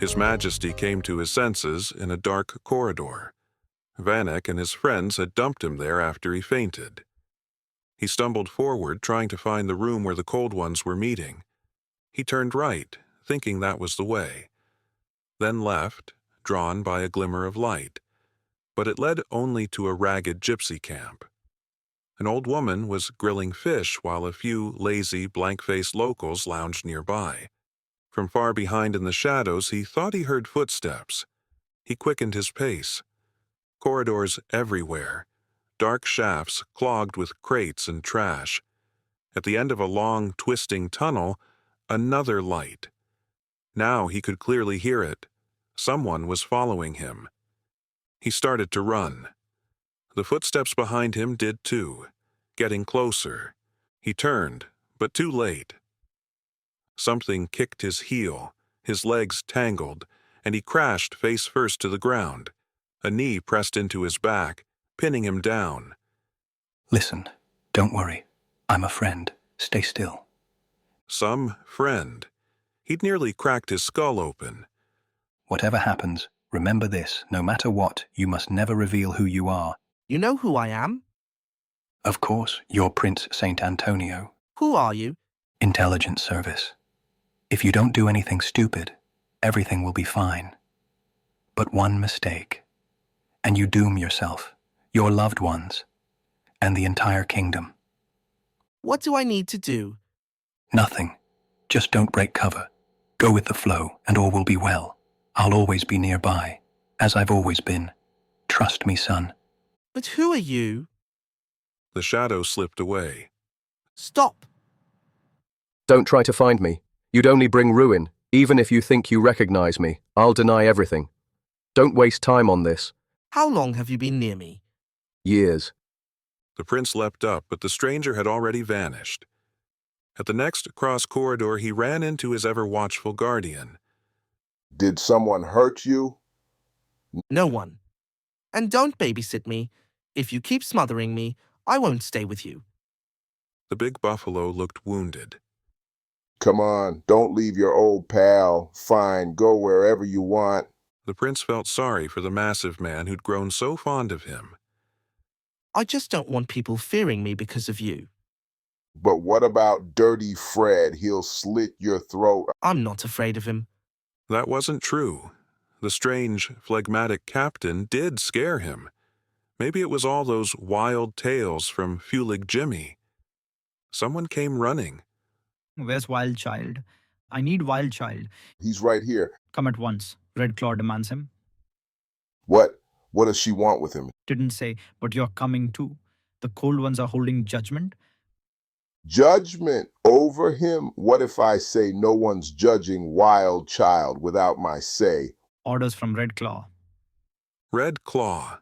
His Majesty came to his senses in a dark corridor. Vanek and his friends had dumped him there after he fainted. He stumbled forward, trying to find the room where the Cold Ones were meeting. He turned right, thinking that was the way, then left, drawn by a glimmer of light. But it led only to a ragged gypsy camp. An old woman was grilling fish while a few lazy, blank-faced locals lounged nearby. From far behind in the shadows, he thought he heard footsteps. He quickened his pace. Corridors everywhere, dark shafts clogged with crates and trash. At the end of a long, twisting tunnel, another light. Now he could clearly hear it. Someone was following him. He started to run. The footsteps behind him did too, getting closer. He turned, but too late. Something kicked his heel, his legs tangled, and he crashed face first to the ground. A knee pressed into his back, pinning him down. Listen, don't worry. I'm a friend. Stay still. Some friend. He'd nearly cracked his skull open. Whatever happens, remember this, no matter what, you must never reveal who you are. You know who I am? Of course, you're Prince Saint Antonio. Who are you? Intelligence Service. If you don't do anything stupid, everything will be fine. But one mistake, and you doom yourself, your loved ones, and the entire kingdom. What do I need to do? Nothing. Just don't break cover. Go with the flow, and all will be well. I'll always be nearby, as I've always been. Trust me, son. But who are you? The shadow slipped away. Stop! Don't try to find me. You'd only bring ruin. Even if you think you recognize me, I'll deny everything. Don't waste time on this. How long have you been near me? Years. The prince leapt up, but the stranger had already vanished. At the next cross corridor, he ran into his ever-watchful guardian. Did someone hurt you? No one. And don't babysit me. If you keep smothering me, I won't stay with you. The big buffalo looked wounded. Come on, don't leave your old pal. Fine, go wherever you want. The prince felt sorry for the massive man who'd grown so fond of him. I just don't want people fearing me because of you. But what about Dirty Fred? He'll slit your throat. I'm not afraid of him. That wasn't true. The strange, phlegmatic captain did scare him. Maybe it was all those wild tales from Fulig Jimmy. Someone came running. Where's Wild Child? I need Wild Child. He's right here. Come at once. Red Claw demands him. What? What does she want with him? Didn't say, but you're coming too. The Cold Ones are holding judgment. Judgment over him? What if I say no one's judging Wild Child without my say? Orders from Red Claw. Red Claw.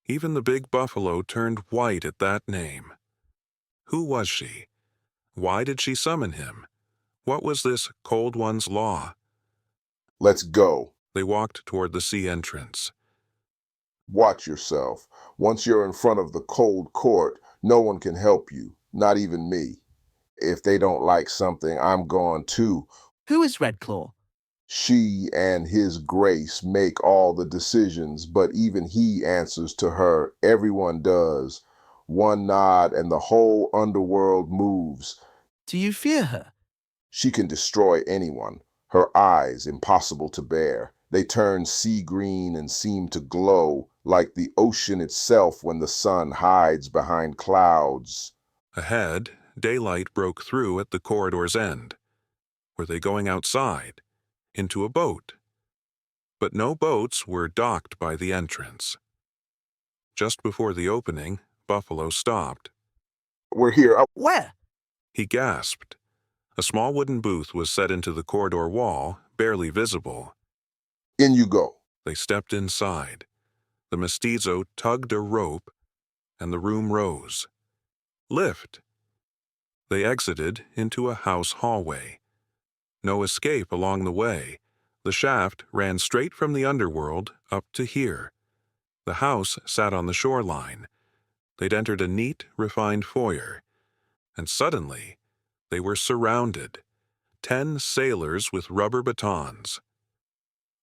Even the big buffalo turned white at that name. Who was she? Why did she summon him? What was this Cold One's law? Let's go. They walked toward the sea entrance. Watch yourself. Once you're in front of the cold court, no one can help you, not even me. If they don't like something, I'm gone too. Who is Red Claw? She and his grace make all the decisions, but even he answers to her. Everyone does. One nod and the whole underworld moves. Do you fear her? She can destroy anyone. Her eyes, impossible to bear. They turn sea green and seem to glow, like the ocean itself when the sun hides behind clouds. Ahead, daylight broke through at the corridor's end. Were they going outside? Into a boat? But no boats were docked by the entrance. Just before the opening, Buffalo stopped. We're here. Where? He gasped. A small wooden booth was set into the corridor wall, barely visible. In you go. They stepped inside. The mestizo tugged a rope, and the room rose. Lift! They exited into a house hallway. No escape along the way. The shaft ran straight from the underworld up to here. The house sat on the shoreline. They'd entered a neat, refined foyer. And suddenly, they were surrounded. 10 sailors with rubber batons.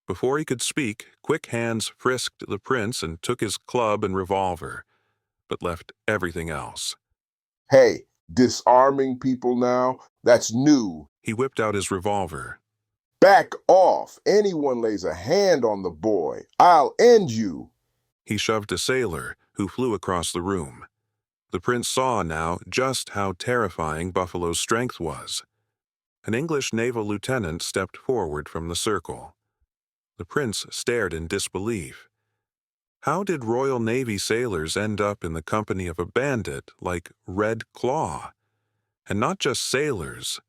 Before he could speak, quick hands frisked the prince and took his club and revolver, but left everything else. Hey, disarming people now? That's new. He whipped out his revolver. Back off. Anyone lays a hand on the boy, I'll end you. He shoved a sailor, who flew across the room. The prince saw now just how terrifying Buffalo's strength was. An English naval lieutenant stepped forward from the circle. The prince stared in disbelief. How did Royal Navy sailors end up in the company of a bandit like Red Claw? And not just sailors,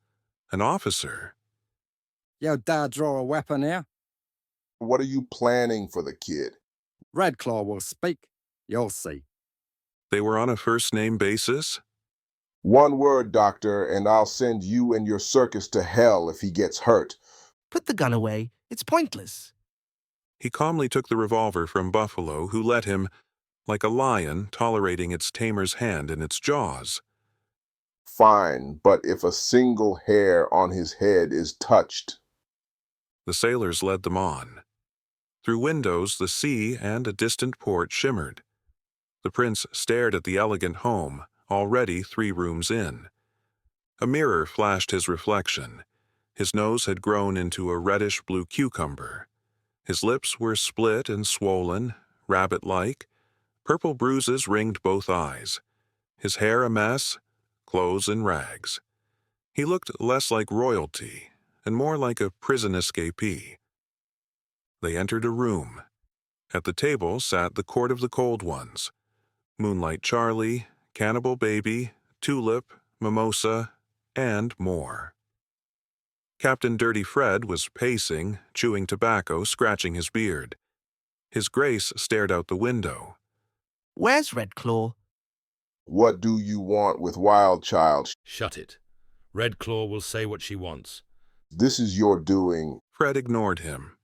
an officer. Yo, dare draw a weapon here? What are you planning for the kid? Redclaw will speak. You'll see. They were on a first-name basis? One word, Doctor, and I'll send you and your circus to hell if he gets hurt. Put the gun away. It's pointless. He calmly took the revolver from Buffalo, who let him, like a lion tolerating its tamer's hand in its jaws. Fine, but if a single hair on his head is touched. The sailors led them on. Through windows, the sea and a distant port shimmered. The prince stared at the elegant home, already 3 rooms in. A mirror flashed his reflection. His nose had grown into a reddish-blue cucumber. His lips were split and swollen, rabbit-like. Purple bruises ringed both eyes. His hair a mess, clothes in rags. He looked less like royalty and more like a prison escapee. They entered a room. At the table sat the Court of the Cold Ones. Moonlight Charlie, Cannibal Baby, Tulip, Mimosa, and more. Captain Dirty Fred was pacing, chewing tobacco, scratching his beard. His Grace stared out the window. Where's Red Claw? What do you want with Wild Child? Shut it. Red Claw will say what she wants. This is your doing. Fred ignored him.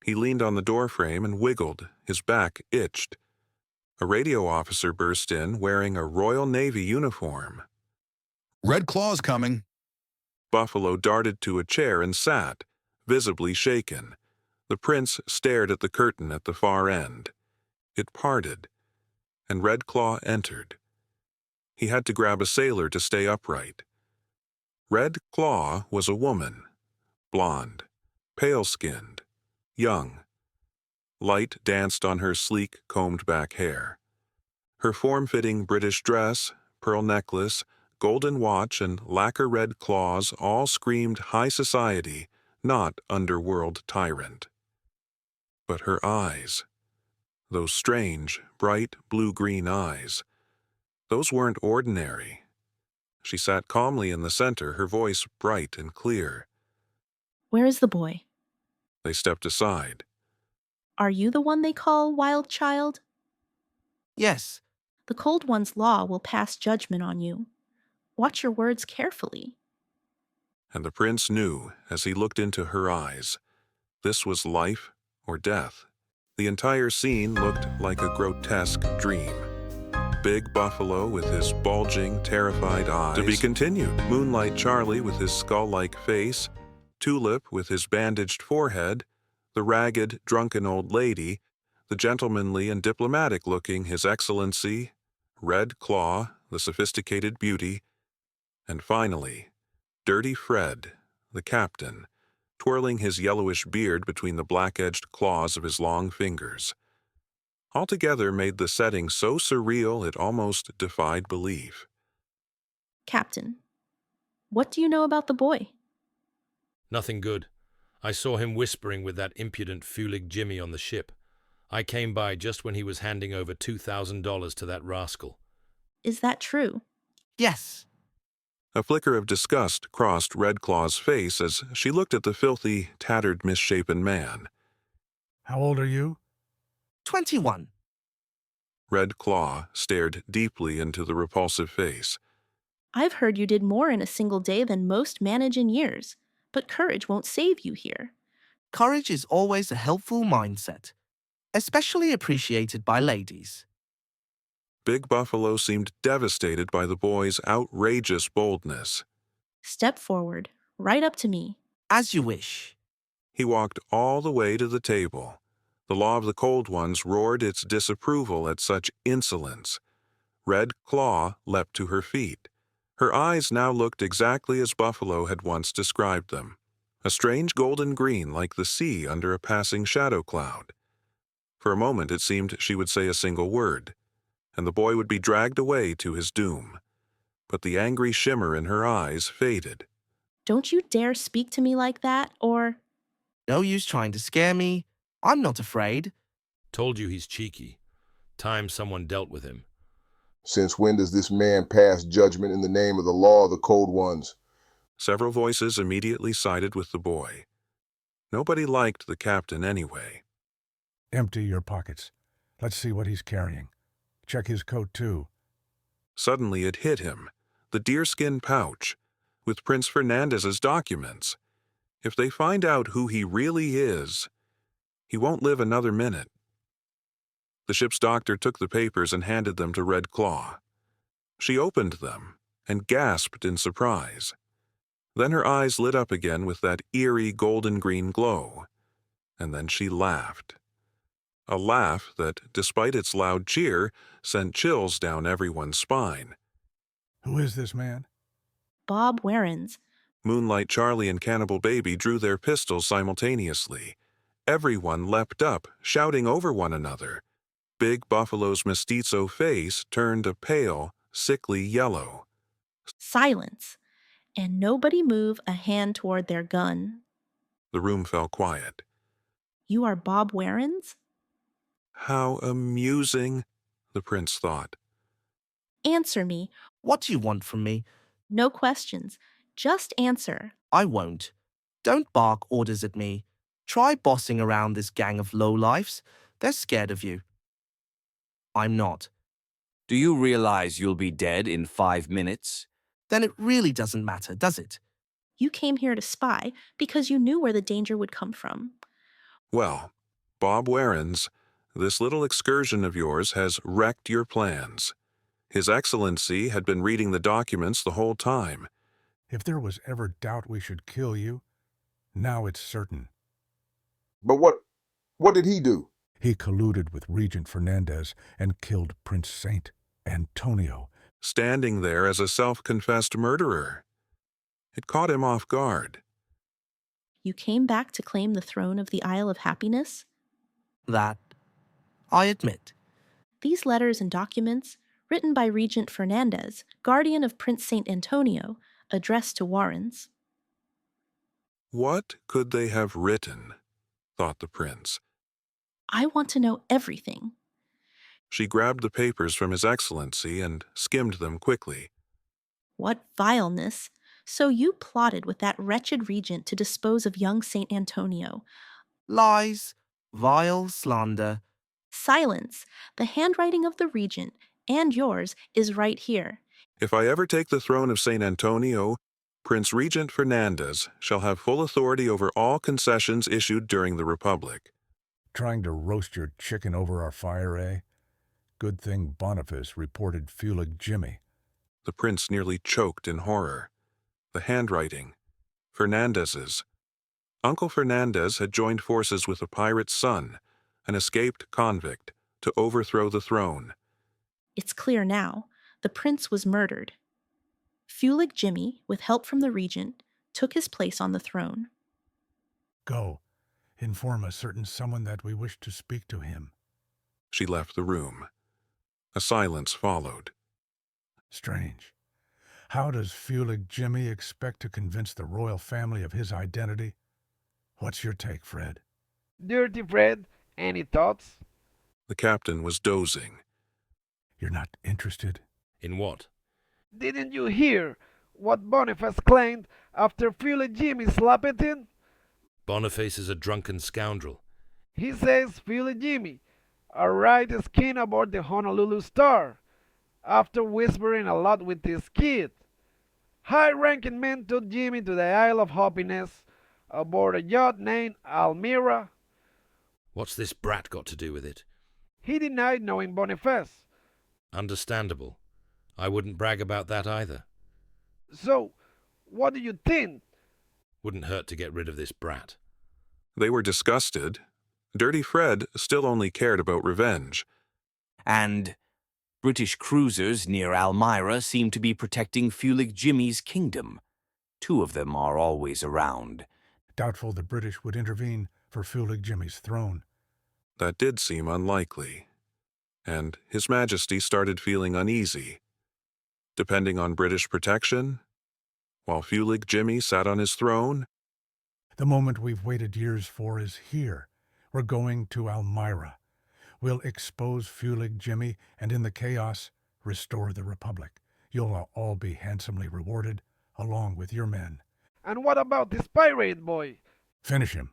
He leaned on the doorframe and wiggled. His back itched. A radio officer burst in, wearing a Royal Navy uniform. Red Claw's coming. Buffalo darted to a chair and sat, visibly shaken. The prince stared at the curtain at the far end. It parted, and Red Claw entered. He had to grab a sailor to stay upright. Red Claw was a woman, blonde, pale-skinned, young. Light danced on her sleek, combed-back hair. Her form-fitting British dress, pearl necklace, golden watch, and lacquer-red claws all screamed high society, not underworld tyrant. But her eyes, those strange, bright blue-green eyes, those weren't ordinary. She sat calmly in the center, her voice bright and clear. Where is the boy? They stepped aside. Are you the one they call Wild Child? Yes. The Cold One's law will pass judgment on you. Watch your words carefully. And the prince knew, as he looked into her eyes, this was life or death. The entire scene looked like a grotesque dream. Big Buffalo with his bulging, terrified eyes. To be continued. Moonlight Charlie with his skull-like face, Tulip with his bandaged forehead, the ragged, drunken old lady, the gentlemanly and diplomatic-looking His Excellency, Red Claw, the sophisticated beauty, and finally, Dirty Fred, the captain, twirling his yellowish beard between the black-edged claws of his long fingers. Altogether made the setting so surreal it almost defied belief. Captain, what do you know about the boy? Nothing good. I saw him whispering with that impudent Fulig Jimmy on the ship. I came by just when he was handing over $2,000 to that rascal. Is that true? Yes. A flicker of disgust crossed Red Claw's face as she looked at the filthy, tattered, misshapen man. How old are you? 21. Red Claw stared deeply into the repulsive face. I've heard you did more in a single day than most manage in years, but courage won't save you here. Courage is always a helpful mindset, especially appreciated by ladies. Big Buffalo seemed devastated by the boy's outrageous boldness. Step forward, right up to me. As you wish. He walked all the way to the table. The Law of the Cold Ones roared its disapproval at such insolence. Red Claw leapt to her feet. Her eyes now looked exactly as Buffalo had once described them, a strange golden green like the sea under a passing shadow cloud. For a moment it seemed she would say a single word, and the boy would be dragged away to his doom. But the angry shimmer in her eyes faded. Don't you dare speak to me like that, or... No use trying to scare me. I'm not afraid. Told you he's cheeky. Time someone dealt with him. Since when does this man pass judgment in the name of the Law of the Cold Ones? Several voices immediately sided with the boy. Nobody liked the captain anyway. Empty your pockets. Let's see what he's carrying. Check his coat, too. Suddenly it hit him, the deerskin pouch, with Prince Fernandez's documents. If they find out who he really is, he won't live another minute. The ship's doctor took the papers and handed them to Red Claw. She opened them and gasped in surprise. Then her eyes lit up again with that eerie golden-green glow, and then she laughed. A laugh that, despite its loud cheer, sent chills down everyone's spine. Who is this man? Bob Warrens. Moonlight Charlie and Cannibal Baby drew their pistols simultaneously. Everyone leapt up, shouting over one another. Big Buffalo's mestizo face turned a pale, sickly yellow. Silence. And nobody move a hand toward their gun. The room fell quiet. You are Bob Warrens? How amusing, the prince thought. Answer me. What do you want from me? No questions. Just answer. I won't. Don't bark orders at me. Try bossing around this gang of lowlifes. They're scared of you. I'm not. Do you realize you'll be dead in 5 minutes? Then it really doesn't matter, does it? You came here to spy because you knew where the danger would come from. Well, Bob Warrens, this little excursion of yours has wrecked your plans. His Excellency had been reading the documents the whole time. If there was ever doubt we should kill you, now it's certain. But what did he do? He colluded with Regent Fernandez and killed Prince Saint Antonio. Standing there as a self-confessed murderer. It caught him off guard. You came back to claim the throne of the Isle of Happiness? That, I admit. These letters and documents, written by Regent Fernandez, guardian of Prince Saint Antonio, addressed to Warrens. What could they have written? Thought the prince. I want to know everything. She grabbed the papers from His Excellency and skimmed them quickly. What vileness! So you plotted with that wretched regent to dispose of young Saint Antonio. Lies, vile slander. Silence! The handwriting of the regent, and yours, is right here. If I ever take the throne of Saint Antonio, Prince Regent Fernandez shall have full authority over all concessions issued during the Republic. Trying to roast your chicken over our fire, eh? Good thing Boniface reported Fulig Jimmy. The prince nearly choked in horror. The handwriting. Fernandez's. Uncle Fernandez had joined forces with a pirate's son, an escaped convict, to overthrow the throne. It's clear now. The prince was murdered. Fulig Jimmy, with help from the regent, took his place on the throne. Go. Inform a certain someone that we wish to speak to him. She left the room. A silence followed. Strange. How does Fulig Jimmy expect to convince the royal family of his identity? What's your take, Fred? Dirty Fred, any thoughts? The captain was dozing. You're not interested? In what? Didn't you hear what Boniface claimed after Fulig Jimmy slapped him? Boniface is a drunken scoundrel. He says Fulig Jimmy arrived skin aboard the Honolulu Star after whispering a lot with his kid. High-ranking men took Jimmy to the Isle of Happiness aboard a yacht named Almira. What's this brat got to do with it? He denied knowing Boniface. Understandable. I wouldn't brag about that either. So, what do you think? Wouldn't hurt to get rid of this brat. They were disgusted. Dirty Fred still only cared about revenge. And British cruisers near Elmira seem to be protecting Fulig Jimmy's kingdom. 2 of them are always around. Doubtful the British would intervene for Fulig Jimmy's throne. That did seem unlikely. And His Majesty started feeling uneasy. Depending on British protection, while Fulig Jimmy sat on his throne, The moment we've waited years for is here. We're going to Elmira. We'll expose Fulig Jimmy and in the chaos, restore the Republic. You'll all be handsomely rewarded, along with your men. And what about this pirate boy? Finish him.